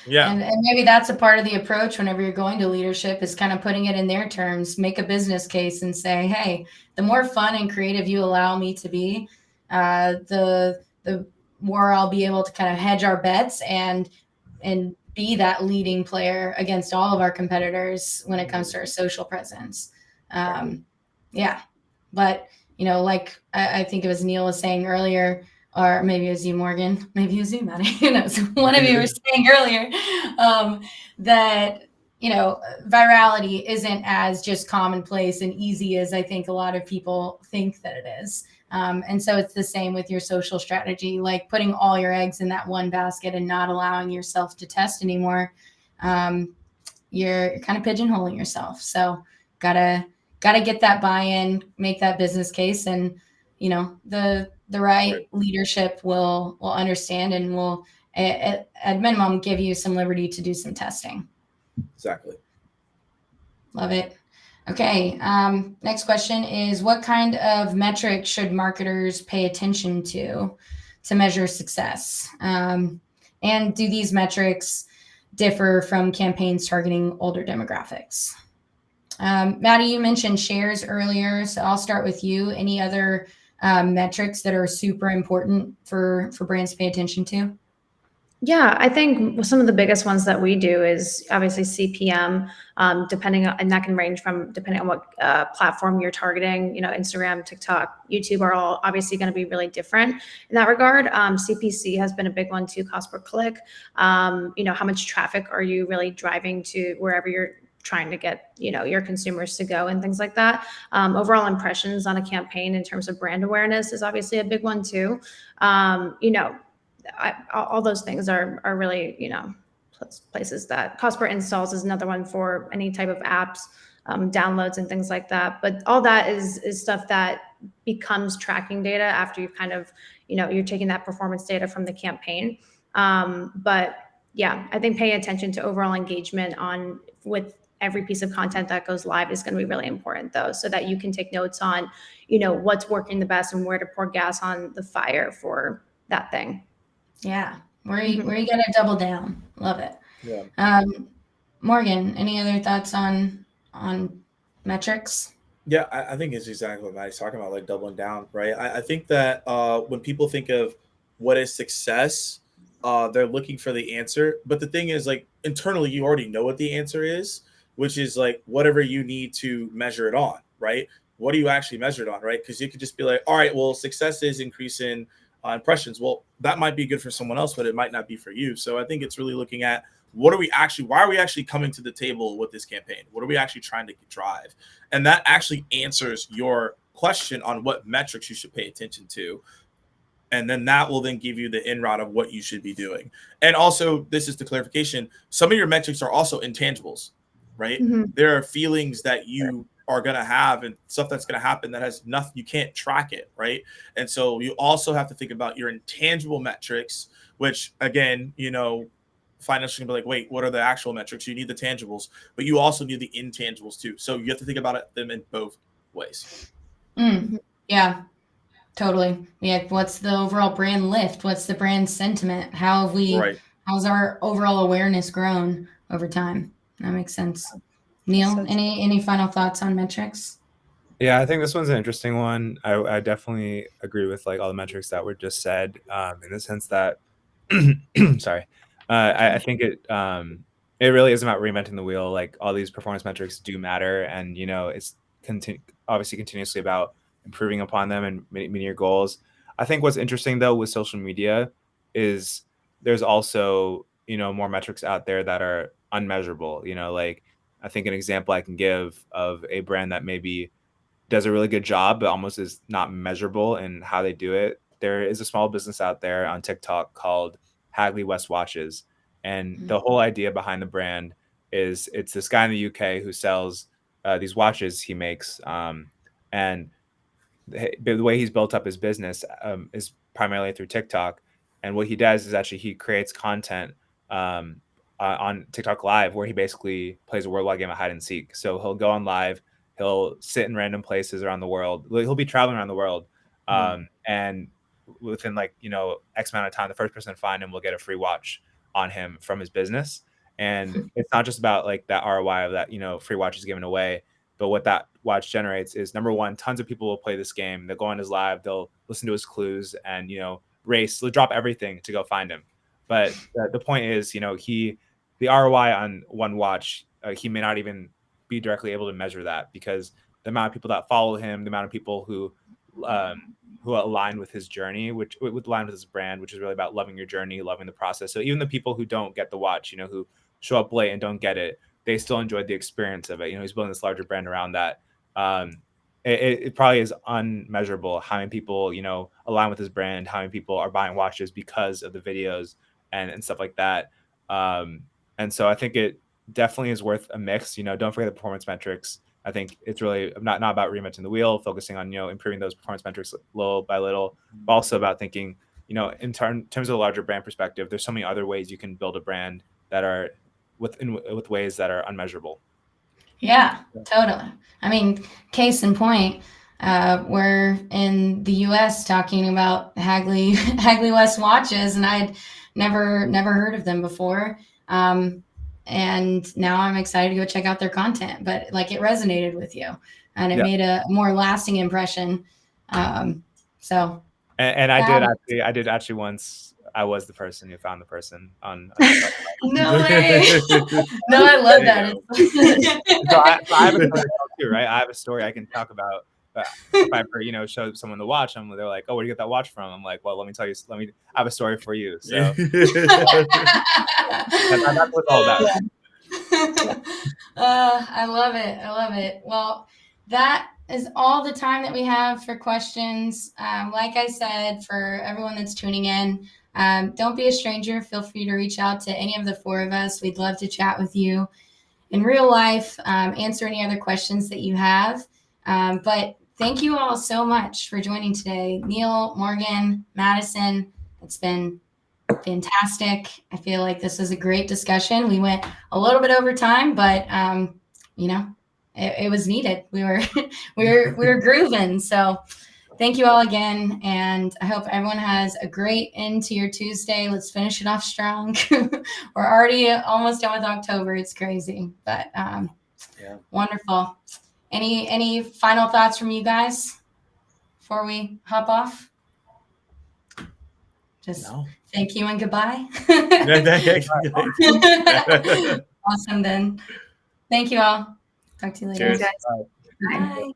Yeah. And maybe that's a part of the approach whenever you're going to leadership, is kind of putting it in their terms, make a business case and say, hey, the more fun and creative you allow me to be, the more I'll be able to kind of hedge our bets and be that leading player against all of our competitors when it comes to our social presence. Yeah. But, like I think it was Neal was saying earlier, or maybe it was you, Morgan, maybe it was you, Maddie, who knows? One of you were saying earlier that, virality isn't as just commonplace and easy as I think a lot of people think that it is. And so it's the same with your social strategy, like putting all your eggs in that one basket and not allowing yourself to test anymore. You're kind of pigeonholing yourself. So gotta get that buy-in, make that business case, and the right leadership will understand and will at minimum give you some liberty to do some testing. Exactly. Love it. Okay. Next question is, what kind of metrics should marketers pay attention to measure success? And do these metrics differ from campaigns targeting older demographics? Maddie, you mentioned shares earlier, so I'll start with you. Any other metrics that are super important for brands to pay attention to? Yeah, I think some of the biggest ones that we do is obviously CPM, and that can range from depending on what platform you're targeting. Instagram, TikTok, YouTube are all obviously going to be really different in that regard. CPC has been a big one too, cost per click. How much traffic are you really driving to wherever you're trying to get your consumers to go and things like that. Overall impressions on a campaign in terms of brand awareness is obviously a big one too. All those things are really, places that cost per installs is another one for any type of apps, downloads and things like that. But all that is stuff that becomes tracking data after you've kind of, you're taking that performance data from the campaign. But yeah, I think paying attention to overall engagement with every piece of content that goes live is going to be really important though, so that you can take notes on, what's working the best and where to pour gas on the fire for that thing. Yeah. Where you got to double down. Love it. Yeah. Morgan, any other thoughts on metrics? Yeah, I think it's exactly what Maddie's talking about, like doubling down, right? I think that when people think of what is success, they're looking for the answer. But the thing is, like, internally, you already know what the answer is, which is like whatever you need to measure it on, right? What do you actually measure it on, right? Because you could just be like, all right, well, success is increasing impressions. Well, that might be good for someone else, but it might not be for you. So I think it's really looking at why are we actually coming to the table with this campaign? What are we actually trying to drive? And that actually answers your question on what metrics you should pay attention to. And then that will then give you the in route of what you should be doing. And also, this is the clarification. Some of your metrics are also intangibles, right? Mm-hmm. There are feelings that you are going to have and stuff that's going to happen that has nothing, you can't track it, right? And so you also have to think about your intangible metrics, which again, financially can be like, wait, what are the actual metrics? You need the tangibles, but you also need the intangibles too. So you have to think about them in both ways. Yeah, totally. Yeah. What's the overall brand lift? What's the brand sentiment? How's our overall awareness grown over time? That makes sense. Neal, any final thoughts on metrics? Yeah, I think this one's an interesting one. I definitely agree with like all the metrics that were just said, in the sense that, sorry, I think it really is about reinventing the wheel. Like all these performance metrics do matter, and it's obviously continuously about improving upon them and meeting your goals. I think what's interesting though with social media is there's also more metrics out there that are unmeasurable. Like I think an example I can give of a brand that maybe does a really good job, but almost is not measurable in how they do it. There is a small business out there on TikTok called Hagley West Watches. And the whole idea behind the brand is it's this guy in the UK who sells these watches he makes, and the way he's built up his business is primarily through TikTok. And what he does is actually he creates content on TikTok Live where he basically plays a worldwide game of hide and seek. So he'll go on live, he'll sit in random places around the world. He'll be traveling around the world, and within like X amount of time, the first person to find him will get a free watch on him from his business. And it's not just about like that ROI of that free watch is given away. But what that watch generates is, number one, tons of people will play this game. They'll go on his live, they'll listen to his clues, and race. They'll drop everything to go find him. But the point is, the ROI on one watch, he may not even be directly able to measure that, because the amount of people that follow him, the amount of people who align with his journey, which would align with his brand, which is really about loving your journey, loving the process. So even the people who don't get the watch, who show up late and don't get it, they still enjoyed the experience of it. He's building this larger brand around that. It probably is unmeasurable how many people, align with his brand, how many people are buying watches because of the videos and stuff like that. And so I think it definitely is worth a mix. Don't forget the performance metrics. I think it's really not about reinventing the wheel, focusing on, improving those performance metrics little by little, but also about thinking, in terms of a larger brand perspective, there's so many other ways you can build a brand that are with ways that are unmeasurable. Yeah, totally. I mean, case in point, we're in the US talking about Hagley West watches, and I'd never heard of them before. And now I'm excited to go check out their content, but like it resonated with you and it made a more lasting impression. So. And I did actually once. I was the person who found the person on no way. No, I love that. So I have a story too, right? I have a story I can talk about. If I ever, show someone the watch, they're like, "Oh, where do you get that watch from?" I'm like, "Well, let me tell you. I have a story for you." So that's what it's all about. I love it. I love it. Well, that is all the time that we have for questions. Like I said, for everyone that's tuning in, don't be a stranger. Feel free to reach out to any of the four of us. We'd love to chat with you in real life, answer any other questions that you have. But thank you all so much for joining today. Neal, Morgan, Madison, it's been fantastic. I feel like this was a great discussion. We went a little bit over time, but it was needed. We were grooving. So thank you all again. And I hope everyone has a great end to your Tuesday. Let's finish it off strong. We're already almost done with October. It's crazy, but wonderful. Any final thoughts from you guys before we hop off? Thank you and goodbye. Awesome then. Thank you all. Talk to you later. Cheers. Bye.